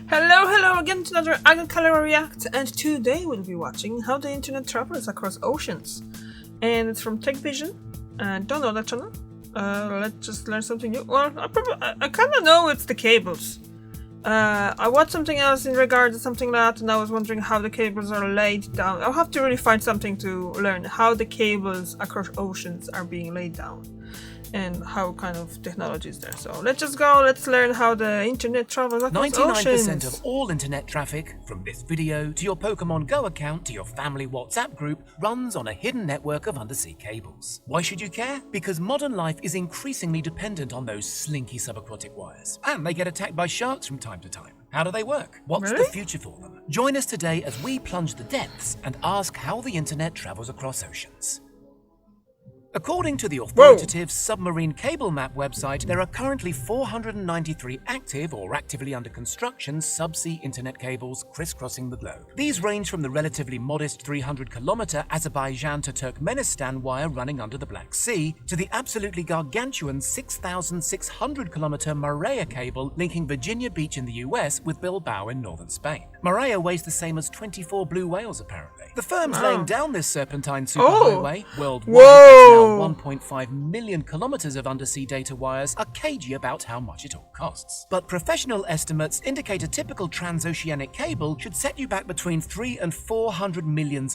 Hello again to another Agricolor React, and today we'll be watching how the internet travels across oceans. And it's from Tech Vision, and don't know that channel. Let's just learn something new. Well, I kind of know it's the cables. I watched something else in regards to something like that, and I was wondering how the cables are laid down. I'll have to really find something to learn how the cables across oceans are being laid down and how kind of technology is there. So let's just go, let's learn how the internet travels across 99% oceans. of all internet traffic, from this video to your Pokemon Go account to your family WhatsApp group, runs on a hidden network of undersea cables. Why should you care? Because modern life is increasingly dependent on those slinky subaquatic wires, and they get attacked by sharks from time to time. How do they work? What's the future for them? Join us today as we plunge the depths and ask how the internet travels across oceans. According to the authoritative Submarine Cable Map website, there are currently 493 active or actively under construction subsea internet cables crisscrossing the globe. These range from the relatively modest 300-kilometer Azerbaijan to Turkmenistan wire running under the Black Sea, to the absolutely gargantuan 6,600-kilometer Marea cable linking Virginia Beach in the US with Bilbao in northern Spain. Marea weighs the same as 24 blue whales, apparently. The firms laying down this serpentine superhighway, worldwide, 1.5 million kilometers of undersea data wires, are cagey about how much it all costs. But professional estimates indicate a typical transoceanic cable should set you back between $300 and $400 million,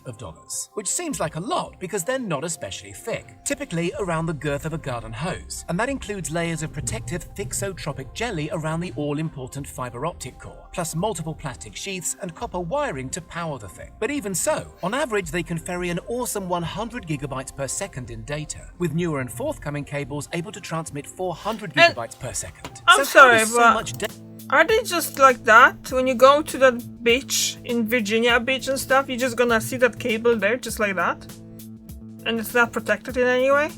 which seems like a lot because they're not especially thick, typically around the girth of a garden hose, and that includes layers of protective thixotropic jelly around the all-important fiber optic core, plus multiple plastic sheaths and copper wiring to power the thing. But even so, on average they can ferry an awesome 100 gigabytes per second in data, with newer and forthcoming cables able to transmit 400 gigabytes per second. I'm sorry, but are they just like that? When you go to that beach in Virginia Beach and stuff, you're just gonna see that cable there just like that? And it's not protected in any way?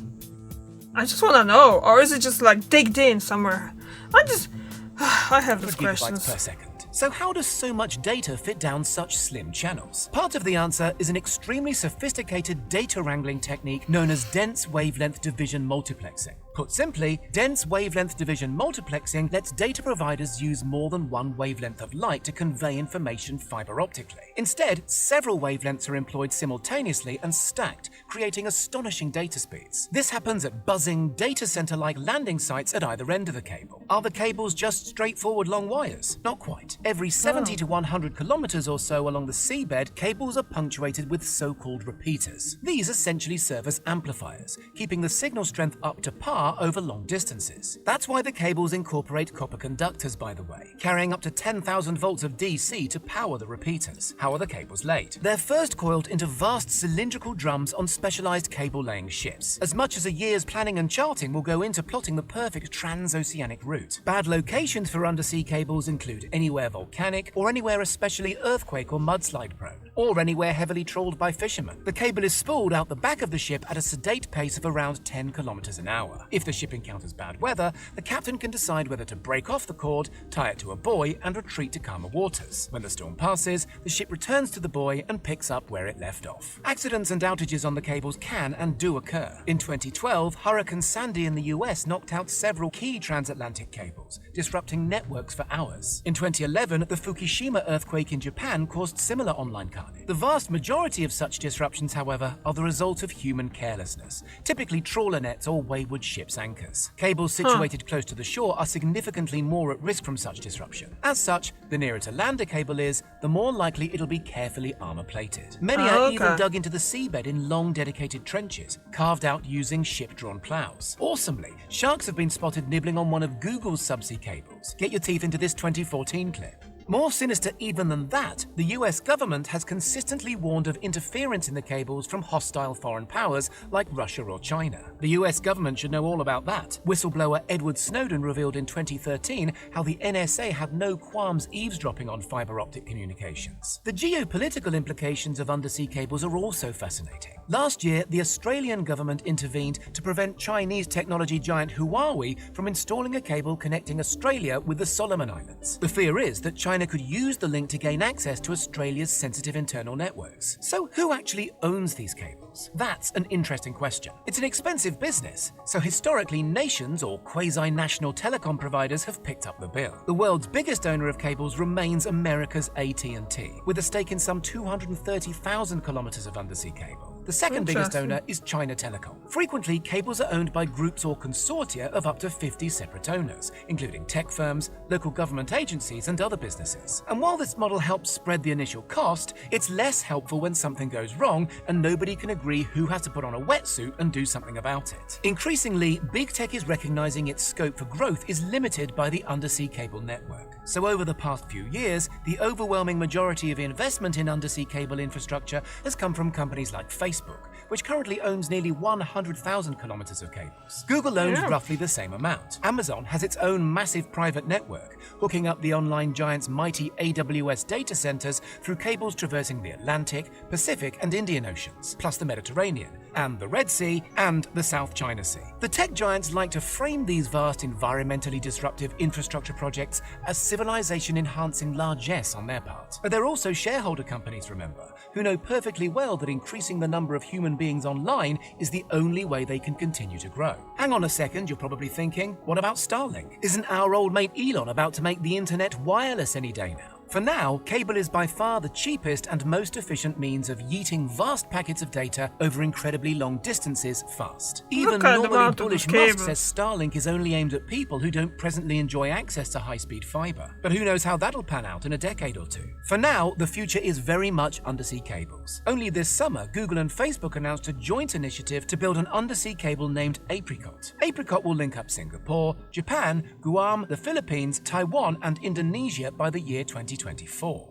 I just wanna know. Or is it just like digged in somewhere? I have these questions. Per second. So how does so much data fit down such slim channels? Part of the answer is an extremely sophisticated data wrangling technique known as dense wavelength division multiplexing. Put simply, dense wavelength division multiplexing lets data providers use more than one wavelength of light to convey information fiber optically. Instead, several wavelengths are employed simultaneously and stacked, creating astonishing data speeds. This happens at buzzing, data center-like landing sites at either end of the cable. Are the cables just straightforward long wires? Not quite. Every 70 to 100 kilometers or so along the seabed, cables are punctuated with so-called repeaters. These essentially serve as amplifiers, keeping the signal strength up to par over long distances. That's why the cables incorporate copper conductors, by the way, carrying up to 10,000 volts of DC to power the repeaters. How are the cables laid? They're first coiled into vast cylindrical drums on specialized cable-laying ships. As much as a year's planning and charting will go into plotting the perfect transoceanic route. Bad locations for undersea cables include anywhere volcanic, or anywhere especially earthquake or mudslide prone, or anywhere heavily trawled by fishermen. The cable is spooled out the back of the ship at a sedate pace of around 10 kilometers an hour. If the ship encounters bad weather, the captain can decide whether to break off the cord, tie it to a buoy, and retreat to calmer waters. When the storm passes, the ship returns to the buoy and picks up where it left off. Accidents and outages on the cables can and do occur. In 2012, Hurricane Sandy in the US knocked out several key transatlantic cables, disrupting networks for hours. In 2011, the Fukushima earthquake in Japan caused similar online carnage. The vast majority of such disruptions, however, are the result of human carelessness, typically trawler nets or wayward ships anchors. Cables situated close to the shore are significantly more at risk from such disruption. As such, the nearer to land a cable is, the more likely it'll be carefully armor-plated. Many are even dug into the seabed in long dedicated trenches, carved out using ship-drawn plows. Awesomely, sharks have been spotted nibbling on one of Google's subsea cables. Get your teeth into this 2014 clip. More sinister even than that, the US government has consistently warned of interference in the cables from hostile foreign powers like Russia or China. The US government should know all about that. Whistleblower Edward Snowden revealed in 2013 how the NSA had no qualms eavesdropping on fiber optic communications. The geopolitical implications of undersea cables are also fascinating. Last year, the Australian government intervened to prevent Chinese technology giant Huawei from installing a cable connecting Australia with the Solomon Islands. The fear is that China could use the link to gain access to Australia's sensitive internal networks. So who actually owns these cables? cables? That's an interesting question. It's an expensive business, so historically nations or quasi-national telecom providers have picked up the bill. The world's biggest owner of cables remains America's AT&T, with a stake in some 230,000 kilometers of undersea cable. The second biggest owner is China Telecom. Frequently, cables are owned by groups or consortia of up to 50 separate owners, including tech firms, local government agencies, and other businesses. And while this model helps spread the initial cost, it's less helpful when something goes wrong and nobody can agree who has to put on a wetsuit and do something about it. Increasingly, big tech is recognizing its scope for growth is limited by the undersea cable network. So over the past few years, the overwhelming majority of investment in undersea cable infrastructure has come from companies like Facebook, which currently owns nearly 100,000 kilometers of cables. Google owns roughly the same amount. Amazon has its own massive private network, hooking up the online giant's mighty AWS data centers through cables traversing the Atlantic, Pacific, and Indian Oceans, plus the Mediterranean, and the Red Sea, and the South China Sea. The tech giants like to frame these vast environmentally disruptive infrastructure projects as civilization-enhancing largesse on their part. But they're also shareholder companies, remember, who know perfectly well that increasing the number of human beings online is the only way they can continue to grow. Hang on a second, you're probably thinking, what about Starlink? Isn't our old mate Elon about to make the internet wireless any day now? For now, cable is by far the cheapest and most efficient means of yeeting vast packets of data over incredibly long distances fast. Even normally bullish Musk says Starlink is only aimed at people who don't presently enjoy access to high-speed fiber. But who knows how that'll pan out in a decade or two. For now, the future is very much undersea cables. Only this summer, Google and Facebook announced a joint initiative to build an undersea cable named Apricot. Apricot will link up Singapore, Japan, Guam, the Philippines, Taiwan, and Indonesia by the year 2024.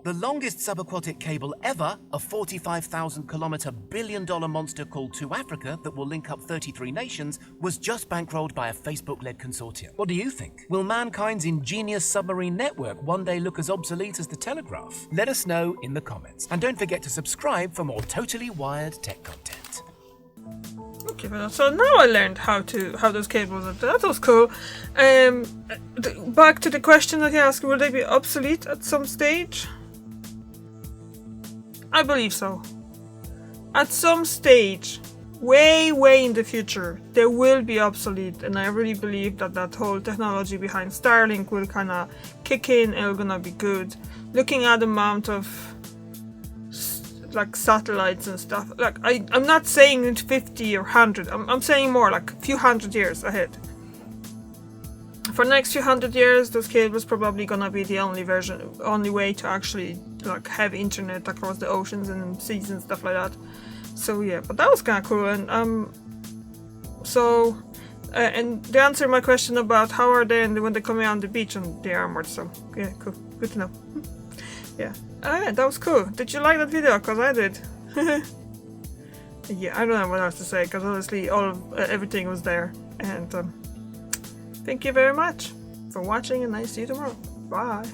The longest subaquatic cable ever, a 45,000-kilometer billion-dollar monster called To Africa that will link up 33 nations, was just bankrolled by a Facebook-led consortium. What do you think? Will mankind's ingenious submarine network one day look as obsolete as the telegraph? Let us know in the comments. And don't forget to subscribe for more totally wired tech content. Okay, so now I learned how those cables are. That was cool. Back to the question that I asked, will they be obsolete at some stage? I believe so. At some stage, way in the future, they will be obsolete, and I really believe that whole technology behind Starlink will kind of kick in and it's gonna be good. Looking at the amount of like satellites and stuff, like I'm not saying it's 50 or 100, I'm saying more like a few hundred years ahead. For the next few hundred years, those cables probably gonna be the only way to actually like have internet across the oceans and seas and stuff like that. So yeah, but that was kind of cool. And and they answered my question about how are they and when they're coming on the beach and they're armored. So yeah, cool, good to know. Yeah. Alright, that was cool. Did you like that video? Because I did. Yeah, I don't know what else to say, because honestly everything was there. And thank you very much for watching, and I see you tomorrow. Bye.